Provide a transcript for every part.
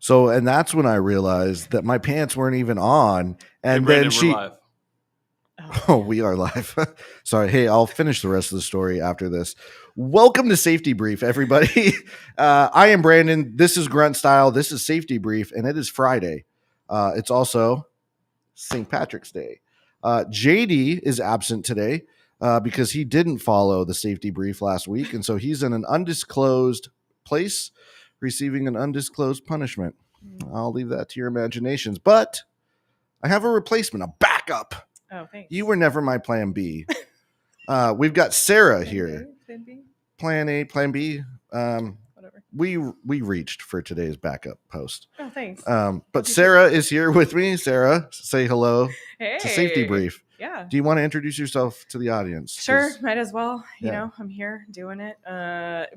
So, and that's when I realized that my pants weren't even on. And Brandon, then she, we're live. oh, we are live. Sorry. Hey, I'll finish the rest of the story after this. Welcome to Safety Brief, everybody. I am Brandon. This is Grunt Style. This is Safety Brief, and it is Friday. It's also St. Patrick's Day. JD is absent today because he didn't follow the Safety Brief last week, and so he's in an undisclosed place receiving an undisclosed punishment. I'll leave that to your imaginations. But I have a replacement, a backup. Oh, thanks. You were never my plan B. We've got Sarah here. Plan B? Plan A, plan B. Whatever. We reached for today's backup post. Oh, thanks. But Sarah is here with me. Sarah, say hello to Safety Brief. Yeah. Do you want to introduce yourself to the audience? Sure, might as well. You Yeah. know, I'm here doing it.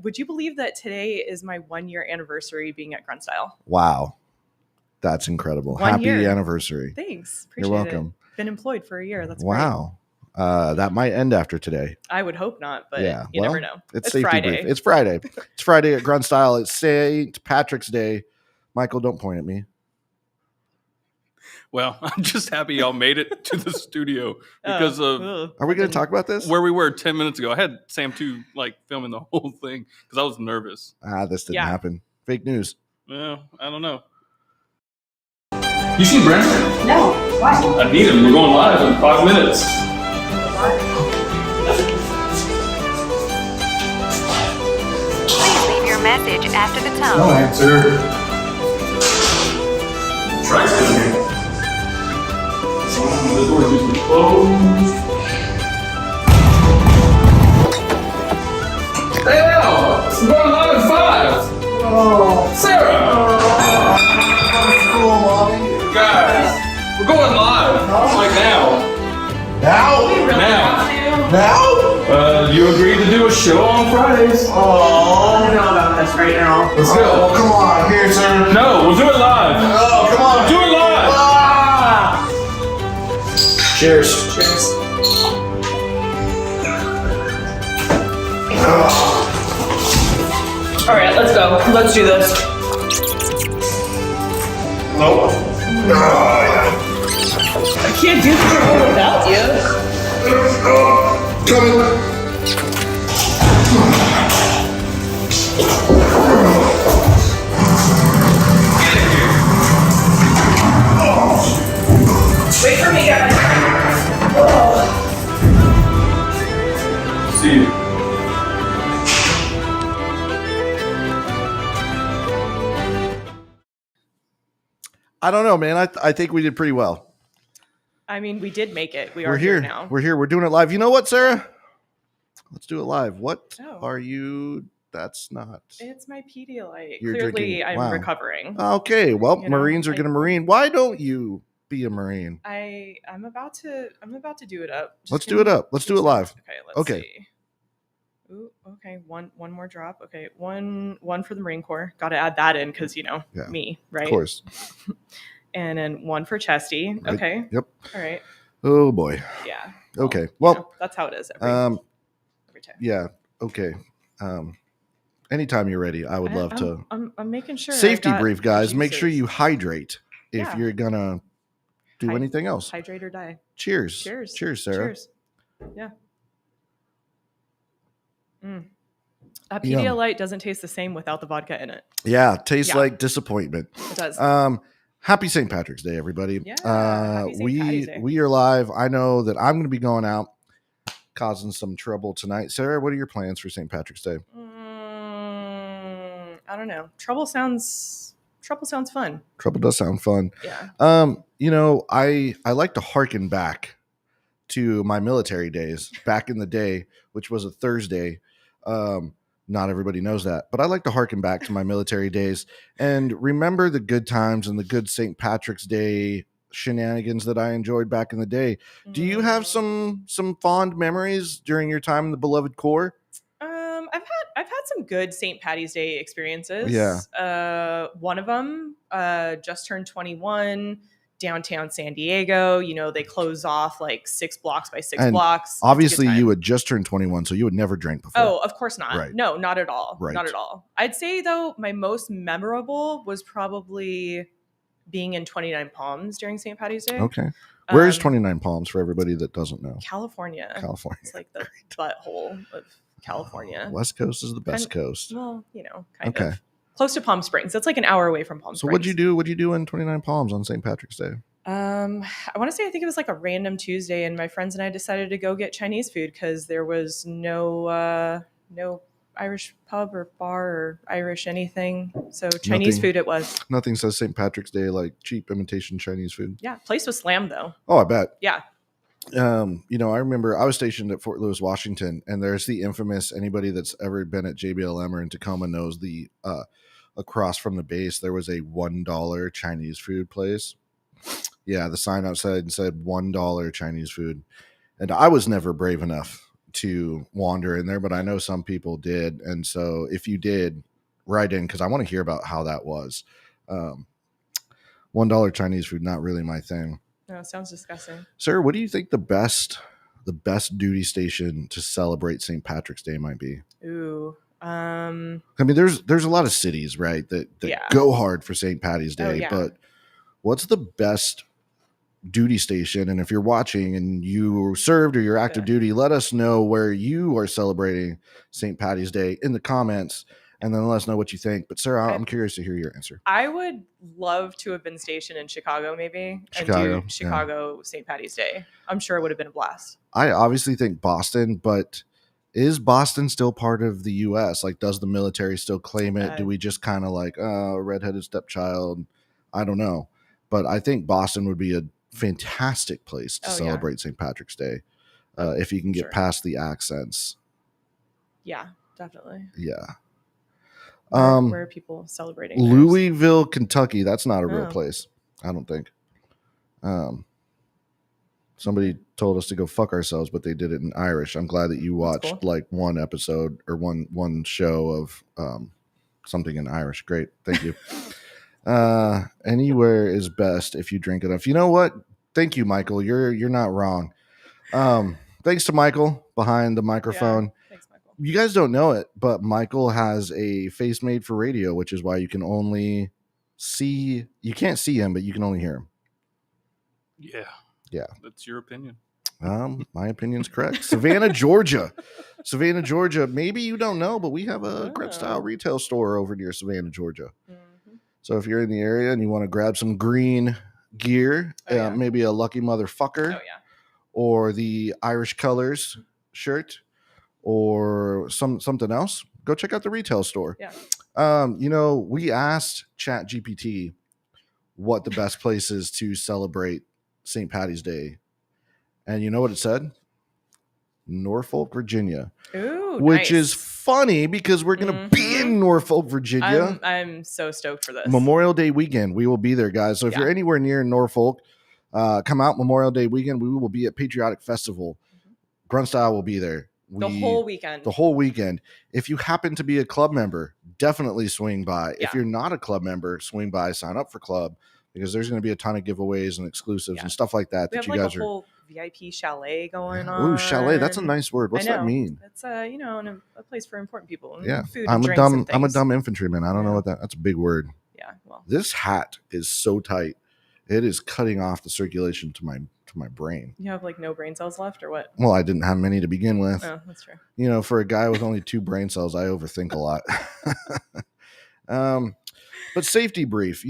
Would you believe that today is my 1-year anniversary being at Grunt Style? Wow. That's incredible. 1 Happy year. anniversary. Thanks. You're Appreciate welcome. it. Been employed for a year. That's great. Wow. That might end after today. I would hope not, but Yeah, you well, never know. It's It's Safety Friday. Brief. It's Friday. It's Friday at Grunt Style. It's St. Patrick's Day. Michael, don't point at me. Well, I'm just happy y'all made it to the studio because of Are we going to talk about this? where we were 10 minutes ago. I had Sam 2 filming the whole thing because I was nervous. This didn't Yeah. happen. Fake news. Well, I don't know. You seen Brandon? No, why? I need him. We're going live in 5 minutes. Please leave your message after the tone. No answer. Try again. The door needs to be closed. Hey now! We're going live at 5! Oh. Sarah! Guys, we're going live. Like now. Now? You agreed to do a show on Fridays. I don't know about this right now. Let's go. Oh, come on, here, sir. No, we'll do it live. Oh, come on. Do it live. Ah! Cheers. Cheers. All right, let's go. Let's do this. Nope. I can't do this without you. Coming. Wait for me, guys. See you. I don't know, man. I think we did pretty well. I mean, we did make it. We're Here here now. We're here. We're doing it live. You know what, Sarah? Let's do it live. What Oh. are you? That's not. It's my Pedialyte. You're Clearly, drinking- I'm wow. recovering. Okay. Well, You know, Marines are I- going to Marine. Why don't you be a Marine? I'm about to do it up. Just Let's give do it me up. Let's do 2 it live. seconds. Okay, let's Okay. see. Ooh, okay, one more drop. Okay, one for the Marine Corps. Got to add that in because Yeah. me, right? Of course. And then one for Chesty. Right. Okay. Yep. All right. Oh boy. Yeah. Okay. you Well, know, that's how it is every time. yeah. Okay. Anytime you're ready, I would love to. I'm making sure. I've Safety got brief, guys. Make sure juices. you hydrate if Yeah. you're gonna do Hy- anything else. Hydrate or die. Cheers. Cheers. Cheers, Sarah. Cheers. Yeah. A Yum. Pedialyte doesn't taste the same without the vodka in it. Yeah, tastes Yeah. like disappointment. It does. Happy St. Patrick's Day, everybody. Yeah, happy St. Patty's Day. we are live. I know that I'm going to be going out causing some trouble tonight. Sarah, what are your plans for St. Patrick's Day? I don't know. Trouble sounds fun. Trouble does sound fun. Yeah. I like to hearken back to my military days back in the day, which was a Thursday. Not everybody knows that, but I like to hearken back to my military days and remember the good times and the good St. Patrick's Day shenanigans that I enjoyed back in the day. Do you have some fond memories during your time in the beloved Corps? I've had some good St. Patty's Day experiences. Yeah. One of them just turned 21. downtown San Diego. They close off like 6 blocks by 6 And blocks. It's a good obviously, time. you had just turned 21, so you had never drank before. Oh, of course not. Right. No, not at all. Right. Not at all. I'd say though, my most memorable was probably being in 29 Palms during St. Patty's Day. Okay. Where is Um, 29 Palms for everybody that doesn't know? California. California. It's like the butthole of California. West Coast is the best coast. Well, kind Okay. of. Close to Palm Springs. That's like an hour away from Palm So Springs. what'd you do? What'd you do in 29 Palms on St. Patrick's Day? I want to say I think it was like a random Tuesday, and my friends and I decided to go get Chinese food because there was no Irish pub or bar or Irish anything. So Chinese Nothing. food it was. Nothing says St. Patrick's Day like cheap imitation Chinese food. Yeah, place was slammed though. Oh, I bet. Yeah. I remember I was stationed at Fort Lewis, Washington, and there's the infamous, anybody that's ever been at JBLM or in Tacoma knows the across from the base there was a $1 Chinese food place. Yeah, the sign outside said $1 Chinese food, and I was never brave enough to wander in there, but I know some people did, and so if you did, write in because I want to hear about how that was. $1 Chinese food, not really my thing. No, it sounds disgusting. Sir, what do you think the best duty station to celebrate St. Patrick's Day might be? Ooh. I mean, there's a lot of cities, right, that Yeah. go hard for St. Patty's Day, yeah. but what's the best duty station? And if you're watching and you served or you're active duty, let us know where you are celebrating St. Patty's Day in the comments, and then let us know what you think. But Sarah, I'm curious to hear your answer. I would love to have been stationed in Chicago, maybe, Chicago, and do Chicago St. Patty's Day. I'm sure it would have been a blast. I obviously think Boston, but is Boston still part of the U.S.? Like, does the military still claim it? Do we just kind of like, redheaded stepchild? I don't know. But I think Boston would be a fantastic place to celebrate St. Patrick's Day if you can get past the accents. Yeah, definitely. Yeah. Where are people celebrating? Louisville, Kentucky. That's not a real place, I don't think. Somebody told us to go fuck ourselves, but they did it in Irish. I'm glad that you watched like one episode or one show of something in Irish. Great. Thank you. Anywhere is best if you drink enough. You know what? Thank you, Michael. You're not wrong. Thanks to Michael behind the microphone. Yeah. Thanks, Michael. You guys don't know it, but Michael has a face made for radio, which is why you can only see, you can't see him, but you can only hear him. Yeah. Yeah. That's your opinion. My opinion's correct. Savannah, Georgia. Savannah, Georgia. Maybe you don't know, but we have a Grunt style retail store over near Savannah, Georgia. Mm-hmm. So if you're in the area and you want to grab some green gear, maybe a lucky motherfucker, or the Irish Colors shirt, or something else, go check out the retail store. Yeah. We asked ChatGPT what the best place is to celebrate St. Patty's Day, and you know what it said? Norfolk, Virginia. Ooh, which nice. is funny because we're going to be in Norfolk, Virginia. I'm so stoked for this. Memorial Day weekend. We will be there, guys. So if you're anywhere near Norfolk, come out Memorial Day weekend. We will be at Patriotic Festival. Grunt Style will be there. The whole weekend. The whole weekend. If you happen to be a club member, definitely swing by. If you're not a club member, swing by, sign up for club, because there's going to be a ton of giveaways and exclusives and stuff like that. We that have you like guys a whole VIP chalet going on. Ooh, chalet. That's a nice word. What's that mean? It's a place for important people. And Yeah. food I'm and a dumb infantryman. I don't know what that's a big word. Yeah. Well, this hat is so tight. It is cutting off the circulation to my brain. You have like no brain cells left or what? Well, I didn't have many to begin with. Oh, that's true. For a guy with only 2 brain cells, I overthink a lot. But safety brief,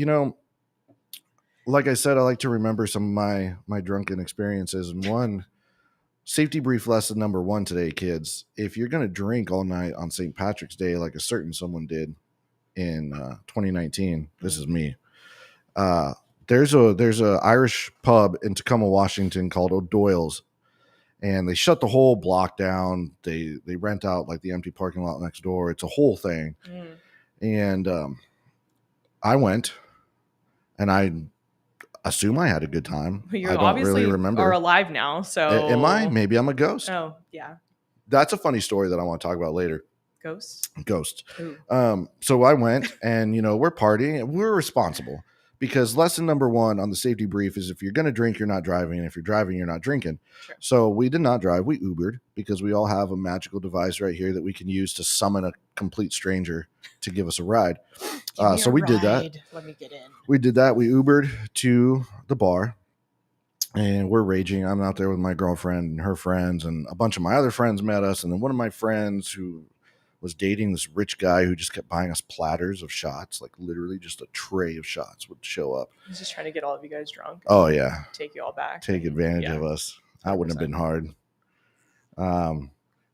like I said, I like to remember some of my drunken experiences. And one safety brief lesson number 1 today, kids, if you're going to drink all night on St. Patrick's Day, like a certain someone did in 2019, this is me. There's a Irish pub in Tacoma, Washington called O'Doyle's, and they shut the whole block down. They rent out like the empty parking lot next door. It's a whole thing. And I went, and I assume I had a good time. You I don't obviously really remember. are alive now, so Am I? Maybe I'm a ghost. Oh, yeah. That's a funny story that I want to talk about later. Ghost. So I went, and we're partying, and we're responsible because lesson number one on the safety brief is if you're going to drink, you're not driving. And if you're driving, you're not drinking. Sure. So we did not drive. We Ubered because we all have a magical device right here that we can use to summon a complete stranger to give us a ride. So we did that. Let me get in. We did that. We Ubered to the bar and we're raging. I'm out there with my girlfriend and her friends, and a bunch of my other friends met us. And then one of my friends who was dating this rich guy who just kept buying us platters of shots, like literally just a tray of shots would show up. He's just trying to get all of you guys drunk. Oh yeah. Take you all back. Take advantage of us. That wouldn't have 100%. been hard.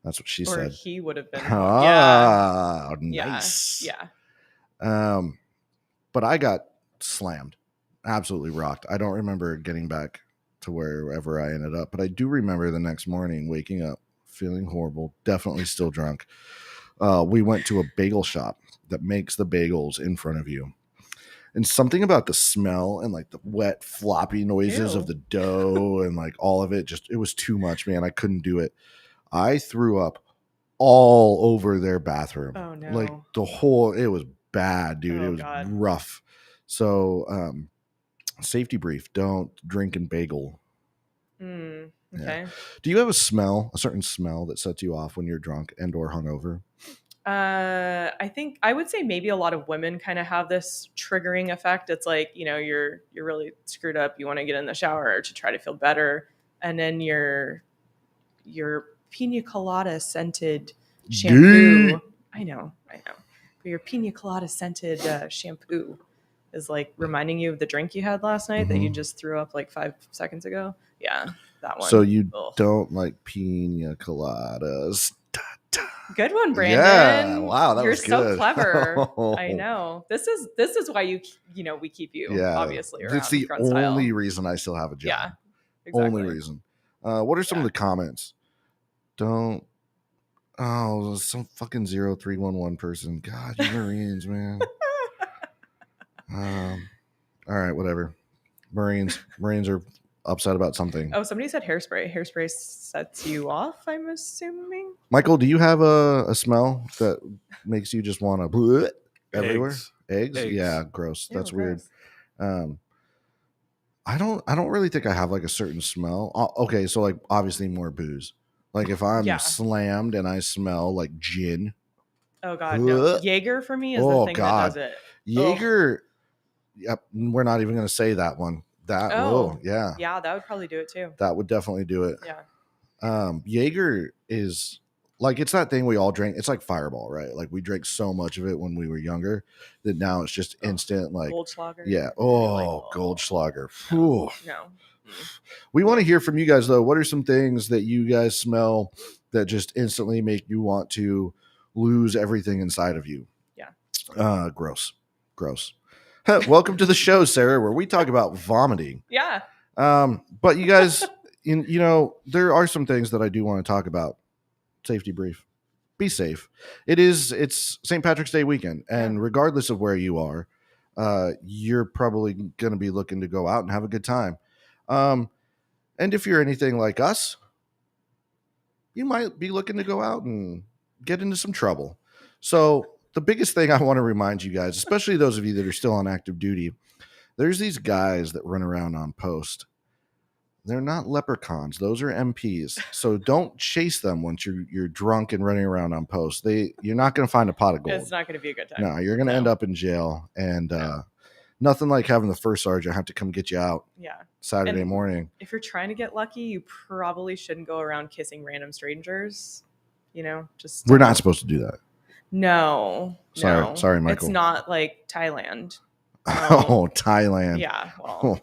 That's what she Or said. he would have been. Ah, Yeah. nice. Yeah. But I got slammed, absolutely rocked. I don't remember getting back to wherever I ended up, but I do remember the next morning waking up feeling horrible, definitely still drunk. We went to a bagel shop that makes the bagels in front of you. And something about the smell and like the wet, floppy noises Ew. of the dough and like all of it, it was too much, man. I couldn't do it. I threw up all over their bathroom. Oh, no. Like it was bad, dude. Oh, It was God. rough. So, safety brief, don't drink and bagel. Okay. Do you have a certain smell that sets you off when you're drunk and or hungover? I think I would say maybe a lot of women kind of have this triggering effect. It's like, you're really screwed up. You want to get in the shower to try to feel better. And then your pina colada scented shampoo. Gee. I know. But your pina colada scented shampoo is like reminding you of the drink you had last night that you just threw up like 5 seconds ago. Yeah, that one. So you Ugh. don't like pina coladas. Good one, Brandon. Yeah, wow, that You're was so good. clever. I know. This is why we keep you obviously around. It's the Grunt Style. only reason I still have a job. Yeah, exactly. Only reason. What are some of the comments? Some fucking 0311 person. God, you Marines, man. All right, whatever. Marines are upset about something. Oh, somebody said hairspray. Hairspray sets you off, I'm assuming. Michael, do you have a smell that makes you just want to everywhere? Eggs? Yeah, gross. That's weird. Gross. I don't really think I have like a certain smell. Okay, so like obviously more booze. Like if I'm slammed and I smell like gin. Oh God, no. Jaeger for me is the thing that does it. Jaeger. Yep, we're not even going to say that one. Yeah. Yeah, that would probably do it too. That would definitely do it. Yeah. Jaeger is like, it's that thing we all drink. It's like Fireball, right? Like we drank so much of it when we were younger that now it's just instant like Goldschlager. Yeah. Goldschlager. No. We want to hear from you guys though. What are some things that you guys smell that just instantly make you want to lose everything inside of you? Yeah. Gross. Welcome to the show, Sarah, where we talk about vomiting. Yeah. But you guys, there are some things that I do want to talk about. Safety brief. Be safe. It's St. Patrick's Day weekend, and regardless of where you are, you're probably going to be looking to go out and have a good time. And if you're anything like us, you might be looking to go out and get into some trouble. So the biggest thing I want to remind you guys, especially those of you that are still on active duty, there's these guys that run around on post. They're not leprechauns. Those are MPs. So don't chase them once you're drunk and running around on post. You're not going to find a pot of gold. It's not going to be a good time. No, you're going to end up in jail. And nothing like having the first sergeant have to come get you out Saturday morning. If you're trying to get lucky, you probably shouldn't go around kissing random strangers. We're not supposed to do that. No. Sorry, Michael. It's not like Thailand. Oh, Thailand. Yeah. Well,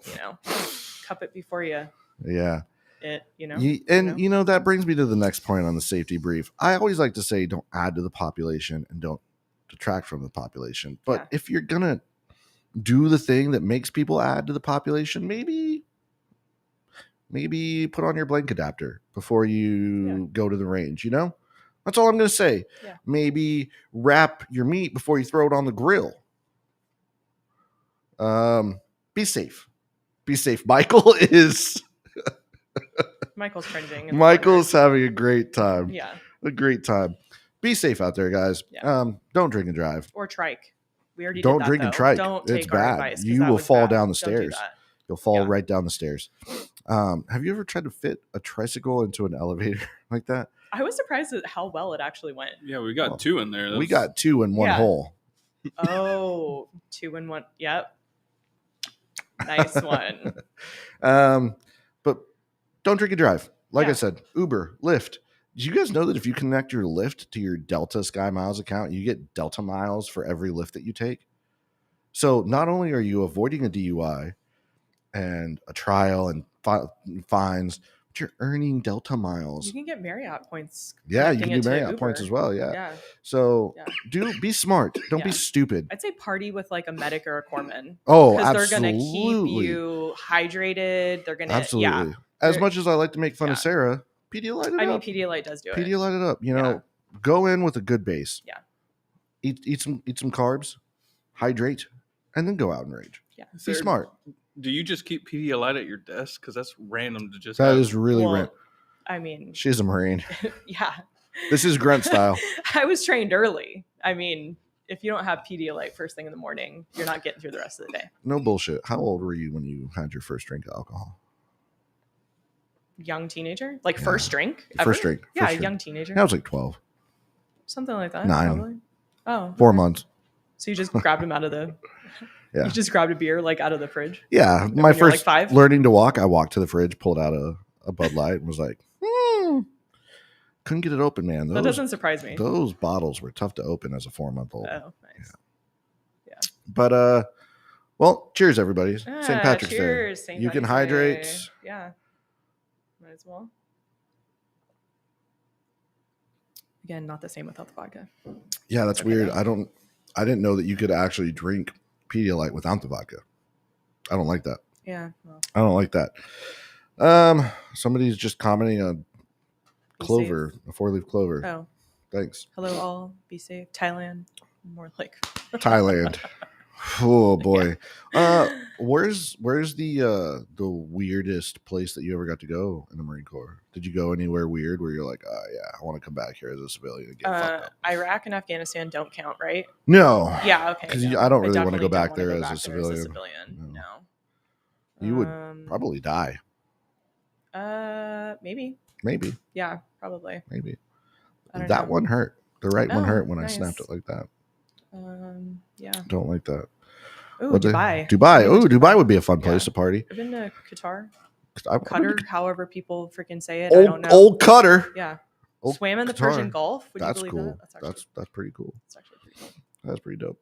cup it before you. Yeah. That brings me to the next point on the safety brief. I always like to say, don't add to the population and don't detract from the population. But if you're going to do the thing that makes people add to the population, maybe put on your blank adapter before you go to the range, That's all I'm going to say. Yeah. Maybe wrap your meat before you throw it on the grill. Be safe. Be safe. Michael's cringing. Michael's having a great time. Yeah. A great time. Be safe out there, guys. Yeah. Don't drink and drive. Or trike. We already Don't did that, drink and though. trike. Don't It's take our bad. advice. 'cause You that will was fall bad. down the Don't do stairs. that. You'll fall Yeah. right down the stairs. Have you ever tried to fit a tricycle into an elevator like that? I was surprised at how well it actually went. Yeah, we got Well, 2 in there. We got 2 in one Yeah. hole. Oh, 2 in 1. Yep. Nice one. But don't drink and drive. Like I Yeah. said, Uber, Lyft. Did you guys know that if you connect your Lyft to your Delta Sky Miles account, you get Delta miles for every Lyft that you take? So not only are you avoiding a DUI and a trial and fines, but you're earning Delta miles. You can get Marriott points. Yeah, you connecting can it do to Marriott points Uber. as well. Yeah. Yeah. So Yeah. be smart. Don't be Yeah. stupid. I'd say party with like a medic or a corpsman. Oh, Because they're absolutely. going to keep you hydrated. They're going to, Absolutely. yeah. As They're- much as I like to make fun of Yeah. Sarah, Pedialyte it I mean, up. Pedialyte does do it. Pedialyte it up. You Yeah. know, go in with a good base. Yeah. Eat some carbs, hydrate, and then go out and rage. Yeah. Be smart. Do you just keep Pedialyte at your desk? Because that's random to just That have. is really Well, rent. I mean, She's a Marine. yeah. This is Grunt style. I was trained early. I mean, if you don't have Pedialyte first thing in the morning, you're not getting through the rest of the day. No bullshit. How old were you when you had your first drink of alcohol? Young teenager? Like Yeah. first drink? First ever? drink. Yeah, First drink. young teenager. I was like 12. Something like that. 9. Probably. Oh. 4 okay. months. So you just grabbed him out of the. Yeah. You just grabbed a beer like out of the fridge. Yeah. When My you were, like, first 5? learning to walk, I walked to the fridge, pulled out a Bud Light, and was like, couldn't get it open, man. That doesn't surprise me. Those bottles were tough to open as a 4-month-old. Oh, nice. But well, cheers everybody. Ah, St. Patrick's cheers, Day. St. You can Patrick's hydrate. Day. Yeah. Might as well. Again, not the same without the vodka. Yeah, that's Okay, weird. though. I didn't know that you could actually drink Pedialyte without the vodka. I don't like that. Yeah. Well, I don't like that. Somebody's just commenting on Be clover, a 4-leaf clover. oh, Thanks. hello all. Be safe. Thailand. More like. Thailand. Oh boy. Where's the weirdest place that you ever got to go in the Marine Corps? Did you go anywhere weird where you're like, oh yeah, I want to come back here as a civilian and get fucked up? Iraq and Afghanistan don't count, right? No. Yeah. Okay. 'Cause no. I don't really wanna definitely go back don't wanna there go as a back civilian. civilian. No. No. You would probably die. Maybe. Maybe. Yeah. Probably. Maybe. I don't That know. one hurt. The right one Oh, hurt when nice. I snapped it like that. Yeah. Don't like that. Ooh, What the- Dubai. Dubai. I've been Oh, to Dubai would be a fun place Yeah. to party. I've been to Qatar. I've been Qatar, to- however people freaking say it. I don't know. Old Cutter. Yeah. Old Swam in the Qatar. Persian Gulf. Would That's you believe cool. that? That's actually That's pretty cool. that's actually pretty cool. That's pretty dope.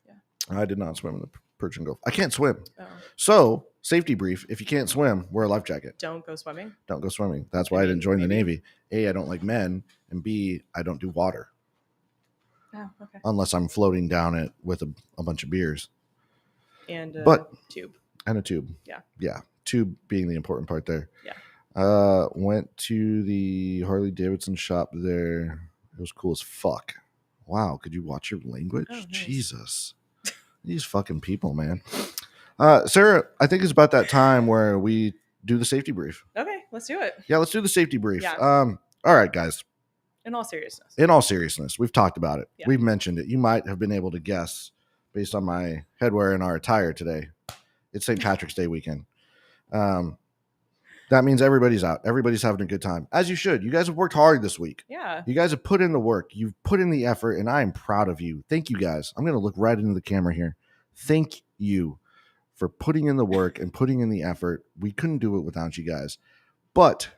Yeah. I did not swim in the Persian Gulf. I can't swim. Oh. So, safety brief. If you can't swim, wear a life jacket. Don't go swimming. Don't go swimming. That's why I didn't join the Navy. A, I don't like men. And B, I don't do water Oh, okay. unless I'm floating down it with a bunch of beers And But- tube. and a tube. Yeah. Yeah. Tube being the important part there. Yeah. Went to the Harley Davidson shop there. It was cool as fuck. Wow. Could you watch your language? Oh, nice. Jesus. These fucking people, man. Sarah, I think it's about that time where we do the safety brief. Okay, let's do it. Yeah, let's do the safety brief. Yeah. All right, guys. In all seriousness. In all seriousness, we've talked about it. Yeah. We've mentioned it. You might have been able to guess based on my headwear and our attire today. It's St. Patrick's Day weekend. That means everybody's out. Everybody's having a good time, as you should. You guys have worked hard this week. Yeah. You guys have put in the work. You've put in the effort, and I am proud of you. Thank you, guys. I'm going to look right into the camera here. Thank you for putting in the work and putting in the effort. We couldn't do it without you guys. But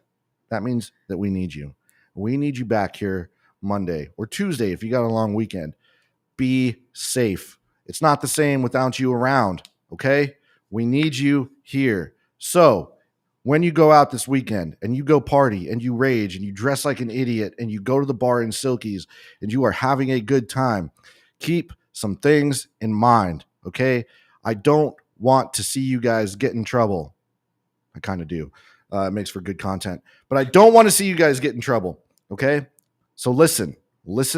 that means that we need you. We need you back here Monday or Tuesday if you got a long weekend. Be safe. It's not the same without you around, okay? We need you here. So when you go out this weekend and you go party and you rage and you dress like an idiot and you go to the bar in Silkies and you are having a good time, keep some things in mind, okay? I don't want to see you guys get in trouble. I kind of do. It makes for good content. But I don't want to see you guys get in trouble, okay? So listen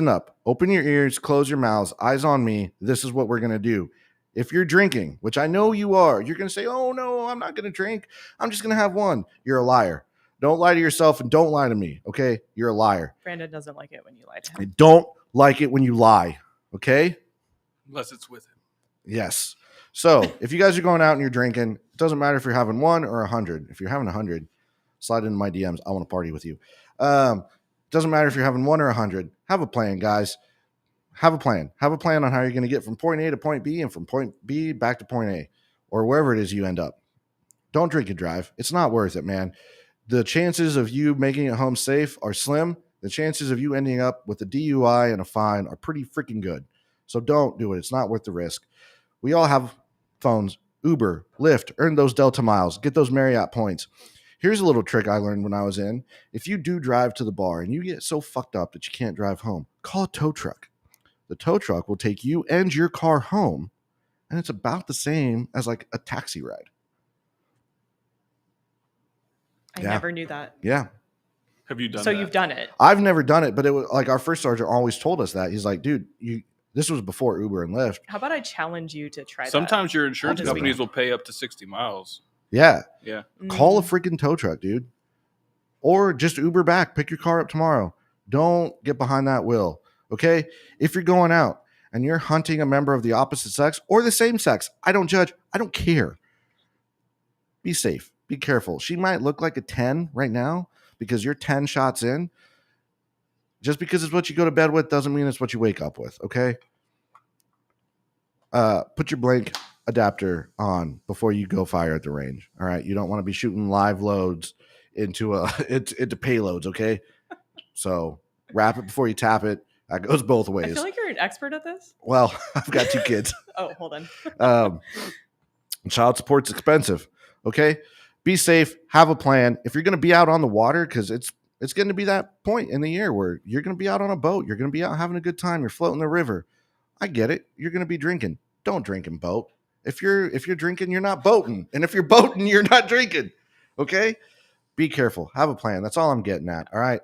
up. Open your ears, close your mouths, eyes on me. This is what we're going to do. If you're drinking, which I know you are, you're going to say, oh, no, I'm not going to drink. I'm just going to have one. You're a liar. Don't lie to yourself and don't lie to me, okay? You're a liar. Brandon doesn't like it when you lie to I him. don't like it when you lie, okay? Unless it's with him. Yes. So if you guys are going out and you're drinking, it doesn't matter if you're having 1 or 100. If you're having 100, slide into my DMs. I want to party with you. Doesn't matter if you're having 1 or 100. Have a plan, guys. Have a plan. Have a plan on how you're going to get from point A to point B and from point B back to point A or wherever it is you end up. Don't drink and drive. It's not worth it, man. The chances of you making it home safe are slim. The chances of you ending up with a DUI and a fine are pretty freaking good. So don't do it. It's not worth the risk. We all have phones. Uber, Lyft, earn those Delta miles, get those Marriott points. Here's a little trick I learned when I was in. If you do drive to the bar and you get so fucked up that you can't drive home, call a tow truck. The tow truck will take you and your car home, and it's about the same as like a taxi ride. I Yeah. never knew that. Yeah. Have you done So that? you've done it. I've never done it, but it was like our first sergeant always told us that. He's like, dude, this was before Uber and Lyft. How about I challenge you to try Sometimes your insurance This companies weekend. will pay up to 60 miles. Yeah. Yeah. that? Call a freaking tow truck, dude. Or just Uber back. Pick your car up tomorrow. Don't get behind that wheel. Okay? If you're going out and you're hunting a member of the opposite sex or the same sex, I don't judge. I don't care. Be safe. Be careful. She might look like a 10 right now because you're 10 shots in. Just because it's what you go to bed with doesn't mean it's what you wake up with. Okay? Put your blank adapter on before you go fire at the range. All right. You don't want to be shooting live loads into into payloads. Okay. So wrap it before you tap it. That goes both I ways. feel like you're an expert at this. Well, I've got 2 kids. Oh, hold on. Child support's expensive. Okay. Be safe. Have a plan. If you're going to be out on the water, because it's going to be that point in the year where you're going to be out on a boat. You're going to be out having a good time. You're floating the river. I get it. You're going to be drinking. Don't drink and boat. If you're drinking, you're not boating. And if you're boating, you're not drinking. Okay? Be careful. Have a plan. That's all I'm getting at. All right?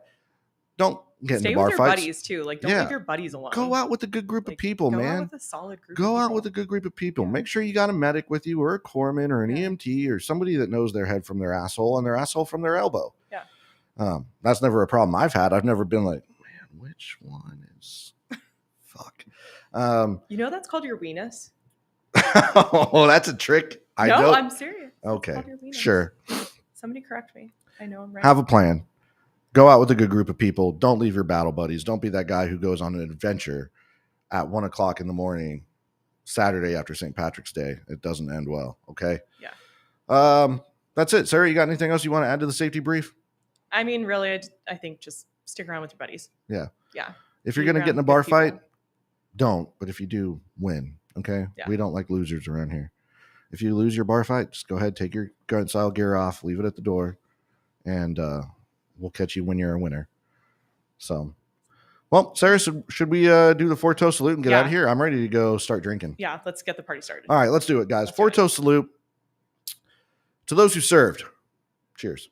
Don't get Stay into bar with your fights. buddies too. Like, don't Yeah. leave your buddies alone. Go out with a good group of Like, people, go man. out with a solid group. Go of out people. with a good group of people. Yeah. Make sure you got a medic with you or a corpsman or an Yeah. EMT or somebody that knows their head from their asshole and their asshole from their elbow. Yeah. That's never a problem I've had. I've never been like, man, which one is fuck? You know that's called your weenus. Oh, that's a trick. I No, know. I'm serious. That's Okay, called your weenus. sure. Somebody correct me. I know I'm right. Have a plan. Go out with a good group of people. Don't leave your battle buddies. Don't be that guy who goes on an adventure at 1:00 in the morning, Saturday after St. Patrick's Day. It doesn't end well. Okay. Yeah. That's it. Sarah, you got anything else you want to add to the safety brief? I mean, really, I think just stick around with your buddies. Yeah. Yeah. If you're Be going to get in a around bar good people. fight, don't. But if you do, win. Okay. Yeah. We don't like losers around here. If you lose your bar fight, just go ahead, take your Grunt style gear off, leave it at the door, and we'll catch you when you're a winner. So, well, Sarah, should we do the 4-toe salute and get Yeah. out of here? I'm ready to go start drinking. Yeah, let's get the party started. All right, let's do it, guys. Let's do it. 4-toe salute to those who served. Cheers.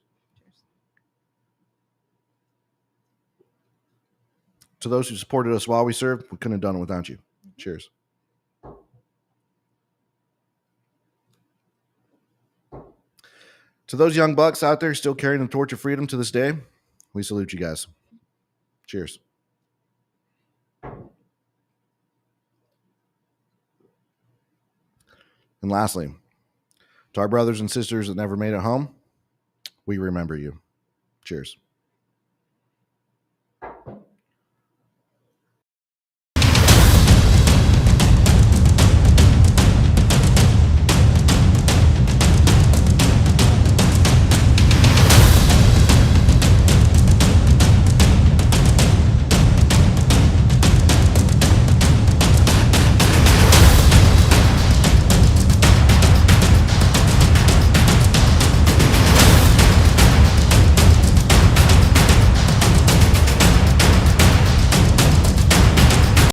To those who supported us while we served, we couldn't have done it without you. Cheers. To those young bucks out there still carrying the torch of freedom to this day, we salute you guys. Cheers. And lastly, to our brothers and sisters that never made it home, we remember you. Cheers.